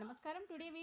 నమస్కారం. Today we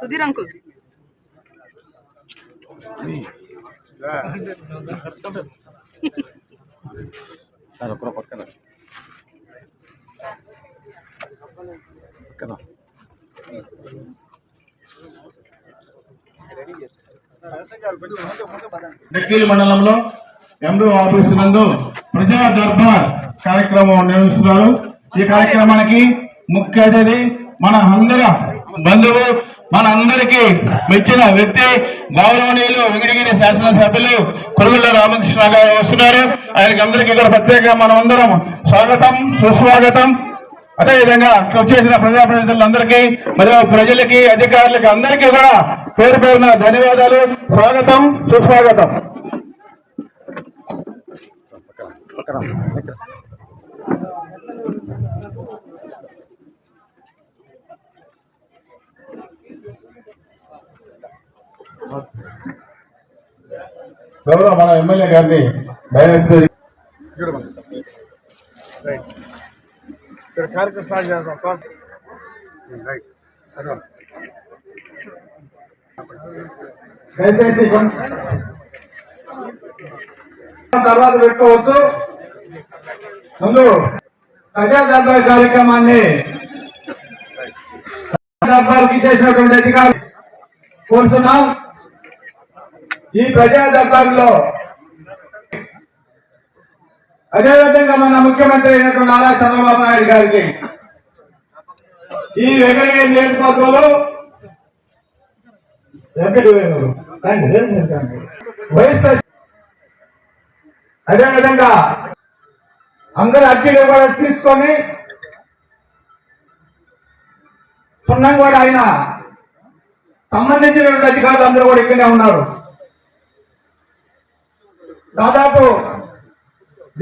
Sudheer uncle పక్కన డెక్కీలి మండలంలో ఎండూ ఆఫీసు నందు ప్రజా దర్బార్ కార్యక్రమం నిర్వహిస్తున్నారు. ఈ కార్యక్రమానికి ముఖ్య అతిథి మన అందరి బంధువు, మన అందరికీ మెచ్చిన వ్యక్తి గౌరవనీయులు వెంకటగిరి శాసనసభ్యులు కురుగుల రామకృష్ణ గారు వస్తున్నారు. ఆయనకి అందరికీ కూడా ప్రత్యేకంగా మనం అందరం స్వాగతం సుస్వాగతం. అదేవిధంగా వచ్చేసిన ప్రజాప్రతినిధులందరికీ మరియు ప్రజలకి అధికారులకి అందరికీ కూడా పేరు పేరున ధన్యవాదాలు, స్వాగతం సుస్వాగతం. గౌరవ మన ఎమ్మెల్యే గారిని కార్యక్రమం స్టార్ట్ చేద్దాం సార్. దయచేసి తర్వాత పెట్టుకోవచ్చు. ముందు ప్రజా దర్బార్ కార్యక్రమాన్ని దర్బార్కి చేసినటువంటి అధికారులు కోరుతున్నాం. ఈ ప్రజా దర్బార్లో అదేవిధంగా మన ముఖ్యమంత్రి అయినటువంటి నారా చంద్రబాబు నాయుడు గారికి ఈ వెంకటగిరి నియోజకవర్గంలో అదేవిధంగా అందరు అర్జీలు కూడా తీసుకొని సున్నం కూడా ఆయన సంబంధించినటువంటి అధికారులు అందరూ కూడా ఇక్కడే ఉన్నారు. దాదాపు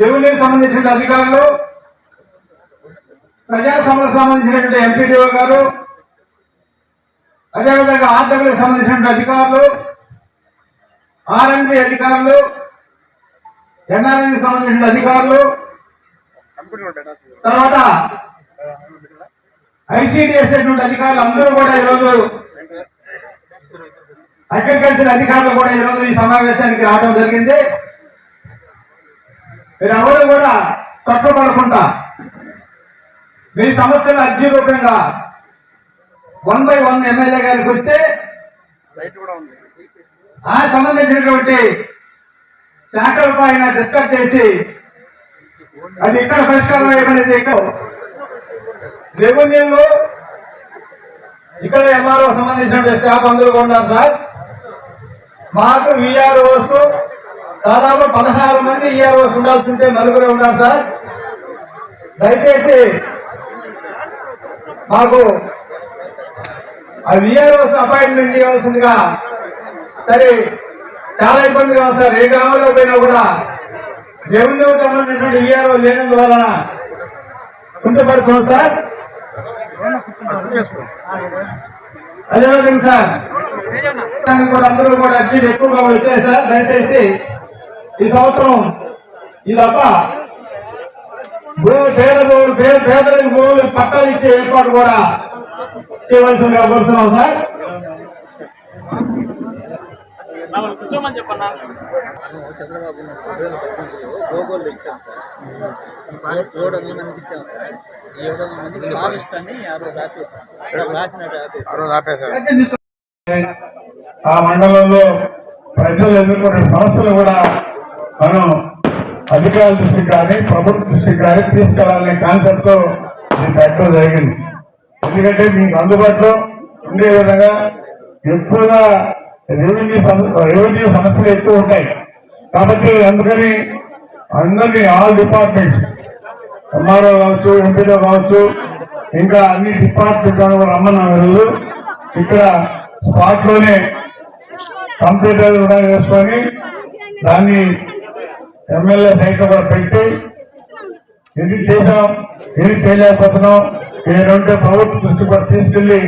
రెవెన్యూకి సంబంధించిన అధికారులు, ప్రజా సమస్యలకు సంబంధించినటువంటి ఎంపీడీఓ గారు, అదేవిధంగా ఆర్డబ్ల్యూకి సంబంధించినటువంటి అధికారులు, ఆర్ఎండ్బి అధికారులు, ఎన్ఆర్ఐకి సంబంధించిన అధికారులు, తర్వాత ఐసిడిఎస్ అధికారులు అందరూ కూడా ఈరోజు, అగ్రికల్చర్ అధికారులు కూడా ఈరోజు ఈ సమావేశానికి రావడం జరిగింది. మీరెవరు కూడా తక్కువపడకుండా మీ సమస్యలు అర్జీ రూపంగా 1 by 1 ఎమ్మెల్యే గారికి వస్తే ఆ సంబంధించినటువంటి శాఖలతో ఆయన డిస్కస్ చేసి అది ఇక్కడ పరిష్కారం అయ్యబడేది. రెవెన్యూలో ఇక్కడ ఎంఆర్ఓ సంబంధించిన స్టాఫ్ అందరూ ఉన్నారు సార్. మాకు విఆర్ఓస్ దాదాపు 16 మంది ఈఆర్ఓస్ ఉండాల్సి ఉంటే 4 ఉన్నారు సార్. దయచేసి మాకు ఆ విఆర్ఓస్ అపాయింట్మెంట్ ఇవ్వాల్సిందిగా. సరే, చాలా ఇబ్బందిగా ఉంది సార్. ఏ గ్రామంలో పోయినా కూడా రెవెన్యూ సంబంధించినటువంటి విఆర్ఓ లేనందువలన కుంటపడుతుంది సార్. అదేవిధంగా సార్ కూడా అందరూ కూడా అర్జీలు ఎక్కువగా వచ్చాయి సార్. దయచేసి ఈ సంవత్సరం ఈ తప్ప పేదలకు భూములు పట్టాలు ఇచ్చే ఏర్పాటు కూడా చేయవలసిందిగా కోరుతున్నాం సార్. కూర్చోమని చెప్పన్నా. చంద్రబాబు 2018 గోగోలు ఇచ్చాం సార్. 700 మందికి ఇచ్చాం సార్. 700 మందికి ఫారెస్ట్ అని ఆ రోజు ఆపేశారు. ఆ మండలంలో ప్రజలు ఎదుర్కొనే సమస్యలు కూడా మనం అధికారుల దృష్టికి కానీ ప్రభుత్వ దృష్టికి కానీ తీసుకెళ్లాలనే కాన్సెప్ట్ తో ఇది పెట్టడం జరిగింది. ఎందుకంటే మీకు అందుబాటులో ఉండే విధంగా ఎక్కువగా రెవెన్యూ సమస్యలు ఎక్కువ ఉంటాయి కాబట్టి అందుకని అందరినీ ఆల్ డిపార్ట్మెంట్స్ ఎంఆర్ఓ కావచ్చు, ఎంపీలో కావచ్చు, ఇంకా అన్ని డిపార్ట్మెంట్ రమ్మన్న రోజు ఇక్కడ స్పాట్ లోనే కంప్యూటర్ కూడా వేసుకొని దాన్ని ఎమ్మెల్యే సైట్ కూడా పెట్టి ఇది చేసాం, ఇది చేయలేకపోతున్నాం, ఏదంటే ప్రభుత్వ దృష్టి కూడా తీసుకెళ్లి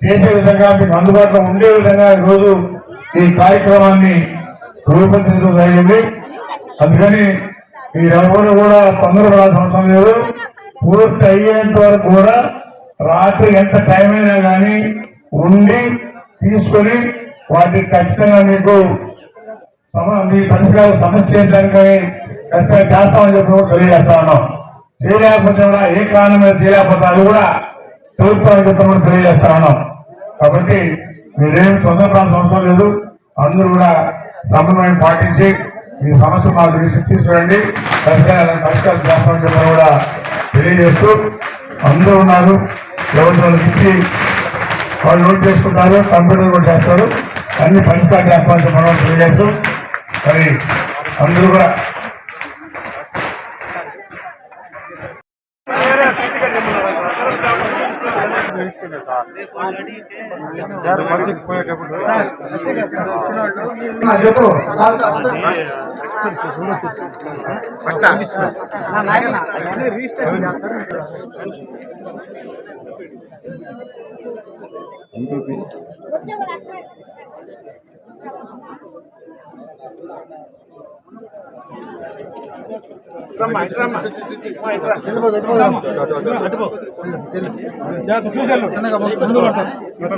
చేసే విధంగా మీకు అందుబాటులో ఉండే విధంగా ఈరోజు ఈ కార్యక్రమాన్ని రూపొందించడం జరిగింది. అందుకని మీరెవరు కూడా తొందరపడాల్సిన అవసరం లేదు. పూర్తి అయ్యేంత వరకు కూడా రాత్రి ఎంత టైం అయినా కానీ ఉండి తీసుకొని వాటికి ఖచ్చితంగా మీకు మీ పరిష్కారం సమస్య చేయడానికి ఖచ్చితంగా చేస్తామని చెప్పి కూడా తెలియజేస్తా ఉన్నాం. చేయలేకపోతే కూడా ఏ కారణం మీద చేయలేకపోతే అది కూడా ప్రభుత్వానికి చెప్పి కూడా తెలియజేస్తా ఉన్నాం. కాబట్టి మీరేమి తొందరపడాల్సిన అవసరం లేదు. అందరూ కూడా సమన్వయం పాటించి మీ సమస్య మా దృష్టికి తీసుకురండి, ఖచ్చితంగా పరిష్కారం చేస్తామని చెప్పి కూడా తెలియజేస్తూ అందరూ ఉన్నారు. ఎవరికి ఇచ్చి వాళ్ళు నోట్ చేసుకుంటారు, కంప్యూటర్ కూడా చేస్తారు, అన్ని పరిష్కారం చేస్తామని చెప్పి మనం తెలియజేస్తూ మరి అందరూ కూడా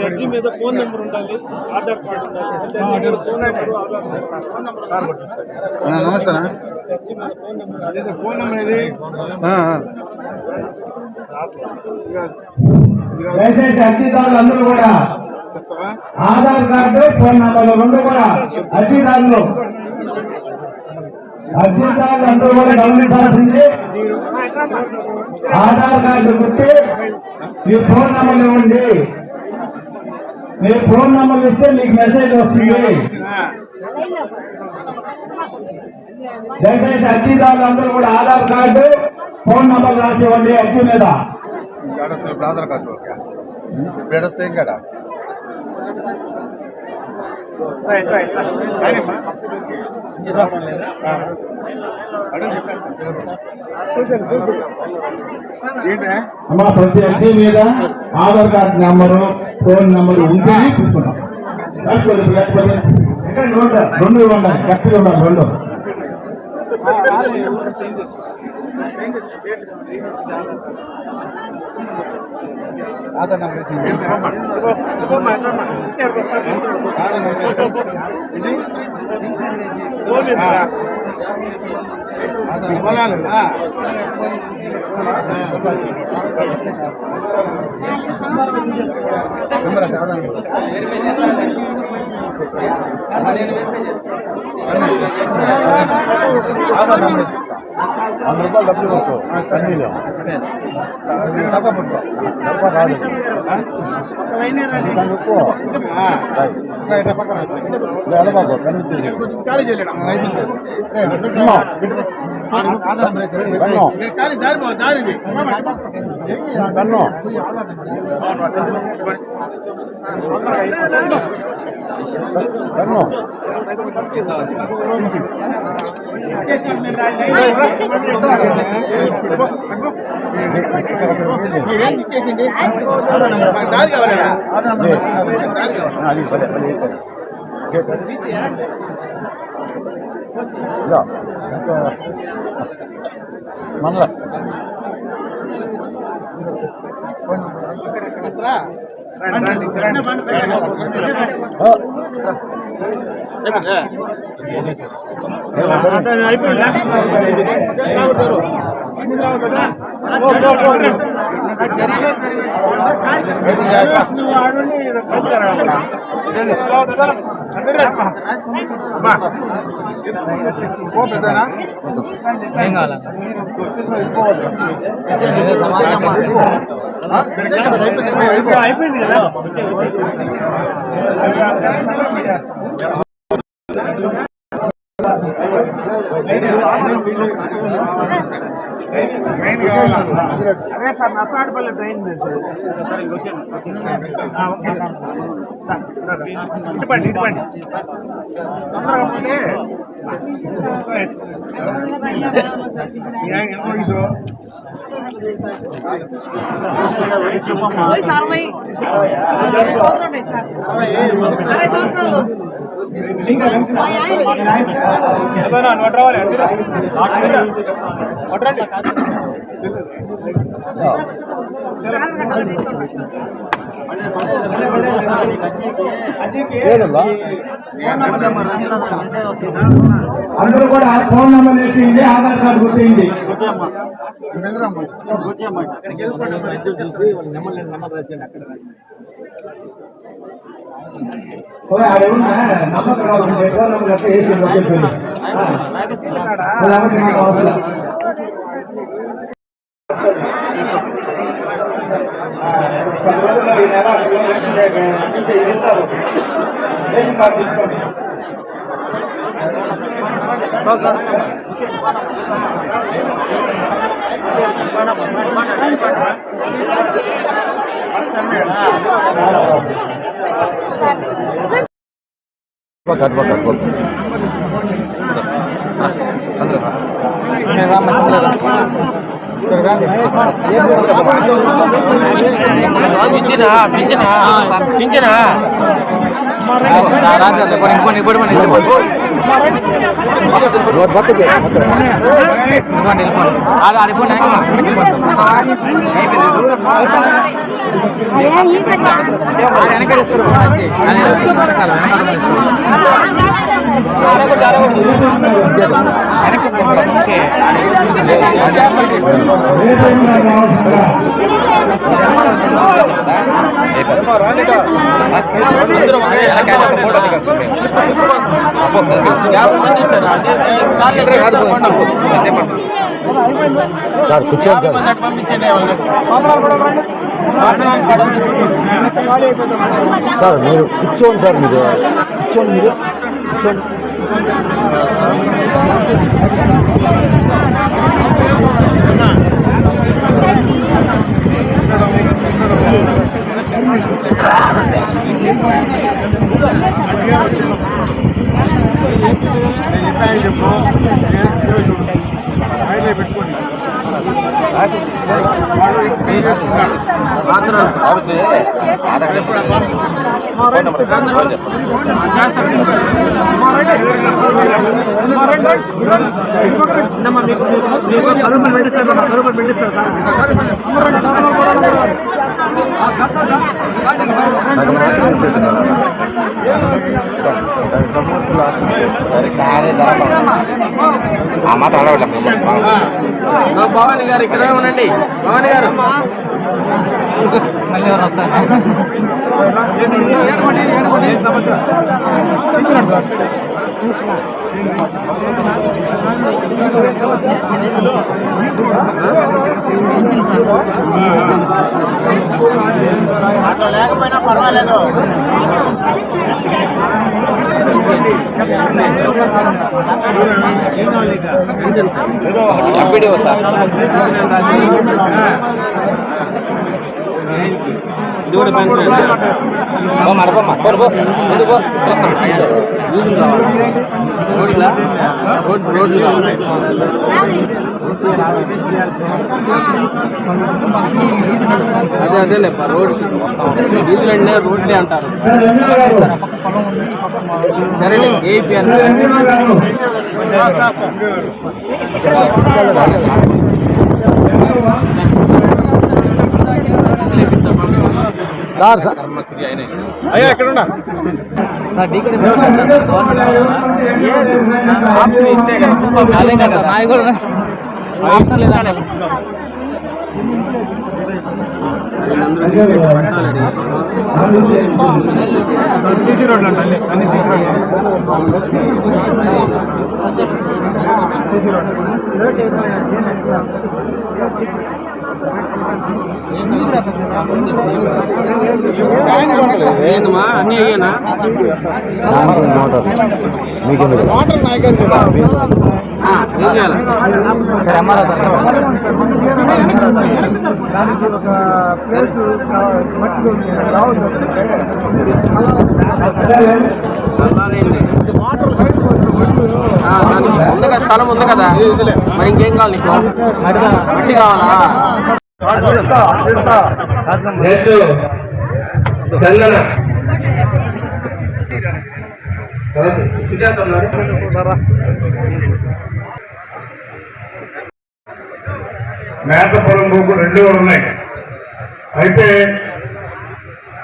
అర్జీ మీద ఫోన్ నెంబర్ ఉండాలి, ఆధార్ కార్డు ఉండాలి. ఫోన్ నెంబర్ నమస్తే ఫోన్ నెంబర్ ఇది దయచేసి అర్జీదారులు అందరూ కూడా ఆధార్ కార్డు, ఫోన్ నెంబర్లు రెండు కూడా అర్జీదారులు అందరూ కూడా గమనించాల్సింది. ఆధార్ కార్డు గుర్తి మీ ఫోన్ నెంబర్లు ఇవ్వండి. మీ ఫోన్ నెంబర్లు ఇస్తే మీకు మెసేజ్ వస్తుంది. దయచేసి అర్జీదారులు అందరూ కూడా ఆధార్ కార్డు, ఫోన్ నెంబర్ రాసి ఇవ్వండి. అర్జీ మీద ఆధార్ కార్డు పేడొస్తే ఇంకా అమ్మా ప్రతి అర్జీ మీద Aadhaar card number, phone number ఉంటేనే తీసుకుంటాం. రెండు ఇవ్వండి, కరెక్ట్గా ఉండాలి రెండు. ఆధార్ నెంబర్ ₹100 డబ్బులు కొట్టు తన్నీలో డబ్బా పుట్టు డబ్బా రాదు పక్కన ఎడబాబు కనిపించేది ఇచ్చేసింది దారి కావాలా మనల అయిపోయింది కదా. అదే సార్ నర్సాడిపల్లి ట్రైన్ సార్ ఇటుపండి ఇటుపండి తొందరగా పోతే అందరూ కూడా ఫోన్ నెంబర్ వేసేయండి, ఆధార్ కార్డు గుర్తిండి. ఆడేమన్నా నమ్మకం కావాలంటే ఫోన్ నెంబర్ అంటే వేసి ఇస్తారు. రేషన్ కార్డు తీసుకోండి. పింఛనా సార్ కూర్చోండి సార్ మీరు కూర్చోండి సార్ మీరు కూర్చోండి భవాని గారు ఇక్కడ ఉండండి. భవాని గారు లేకపోయినా పర్వాలేదు. సార్ అదే లేప రోడ్ వీళ్ళంటే రోడ్లే అంటారు. సరే ఏపీ అయ్యా ఎక్కడున్నా సీసీ రోడ్లు అండి అన్ని సీసీ ఏందమ్మా అన్నీ అయ్యానా వాటర్ నాయకులు కదా ఏం చేయాలి ఉంది కదా స్థలం ఉంది కదా మరి ఇంకేం కావాలి నీకు మట్టి కావాలా నెక్స్ట్ చందన సుజాత ఉన్నారు. మేతపురం భూములు 2 కూడా ఉన్నాయి. అయితే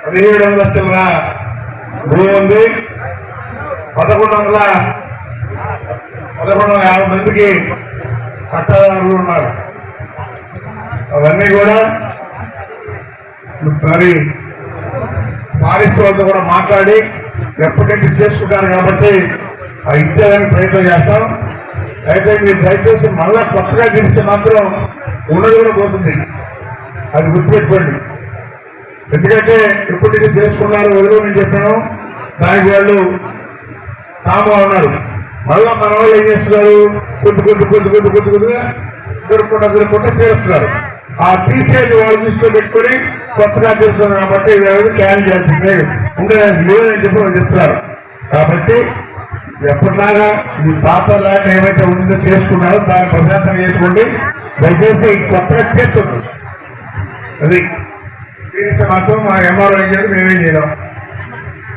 1700 లక్షల భూమి ఉంది. 1150 మందికి పట్టాదారులు ఉన్నారు. అవన్నీ కూడా మరి ఫారెస్ట్ వాళ్ళతో కూడా మాట్లాడి ఎప్పటికీ చేసుకుంటారు కాబట్టి అవి ఇచ్చేదానికి ప్రయత్నం చేస్తాం. అయితే మీరు దయచేసి మళ్ళా కొత్తగా గెలిస్తే మాత్రం ఉన్నది కూడా పోతుంది, అది గుర్తుపెట్టుకోండి. ఎందుకంటే ఇప్పటికీ చేసుకున్నారు వదిలి నేను చెప్పాను, దానికి వాళ్ళు తాము ఉన్నారు. మళ్ళా మన వాళ్ళు ఏం చేస్తున్నారు, కొద్దిగా దొరుకుంటా చేస్తున్నారు. ఆ తీసేది వాళ్ళు దృష్టిలో పెట్టుకుని కొత్తగా చేస్తున్నారు కాబట్టి క్యాన్ చేయాల్సిందే ఉండడానికి లేదని చెప్పి వాళ్ళు చెప్తున్నారు. కాబట్టి ఎప్పటిలాగా ఈ పాత లాగా ఏమైతే ఉందో చేసుకున్నారో దాన్ని ప్రశాంతం చేసుకోండి. దయచేసి కొత్తగా చేస్తుంది అది తీరిస్తే మాత్రం మా ఎంఆర్ఓ ఏం చేయాలి, మేమేం చేయలేం.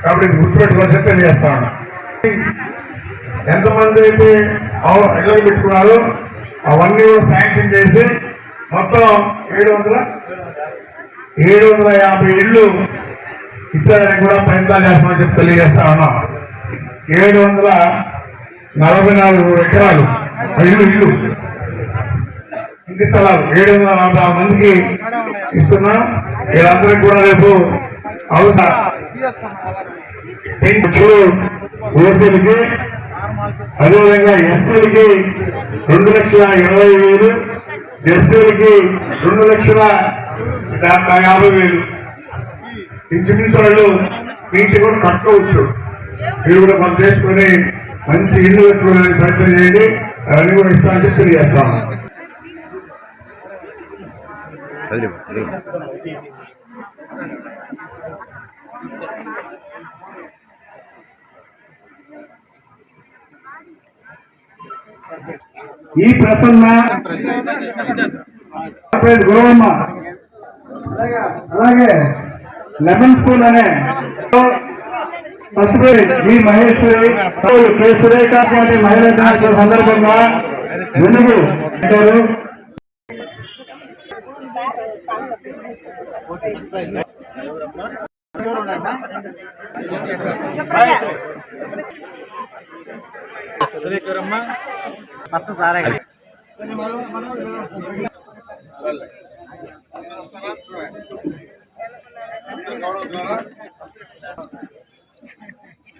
కాబట్టి గుర్తుపెట్టుకోవాల్సి తెలియజేస్తా ఉన్నాం. ఎంతమంది అయితే ఇళ్ళ పెట్టుకున్నారో అవన్నీ కూడా శాంక్షన్ చేసి మొత్తం 750 ఇళ్ళు ఇచ్చేదానికి కూడా ప్రయత్నాలు చేస్తామని చెప్పి తెలియజేస్తా ఉన్నాం. 744 ఎకరాలు ఇల్లు ఇంటి స్థలాలు 746 మందికి ఇస్తున్నాం. వీళ్ళందరికీ కూడా రేపు అవసరం ఓసీలకి, అదేవిధంగా ఎస్సీలకి 2,20,000, ఎస్సీలకి 2,50,000. ఇంచుమించు వాళ్ళు నీటి కూడా కట్టుకోవచ్చు. మీరు కూడా మనం చేసుకుని మంచి ఇల్లు పెట్టుకోవడానికి ప్రయత్నం చేయండి. అవన్నీ కూడా ఇస్తామని చెప్పి తెలియజేస్తాము. ఈ ప్రసన్న గురవమ్మ, అలాగే లెమన్ స్కూల్ అనే ఫస్ట్ జి మహేశ్వరి సురేఖ మహిళా దినోత్సవం సందర్భంగా వెనుగు పెట్టారు.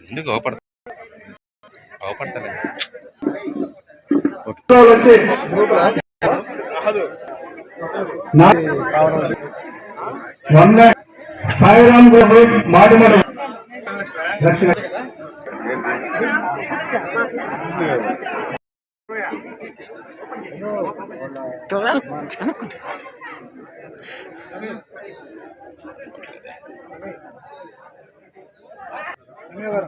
ఎందుకు అవపడతాను సాయిరామ్ మాడిమడ లక్ష్మి మీరు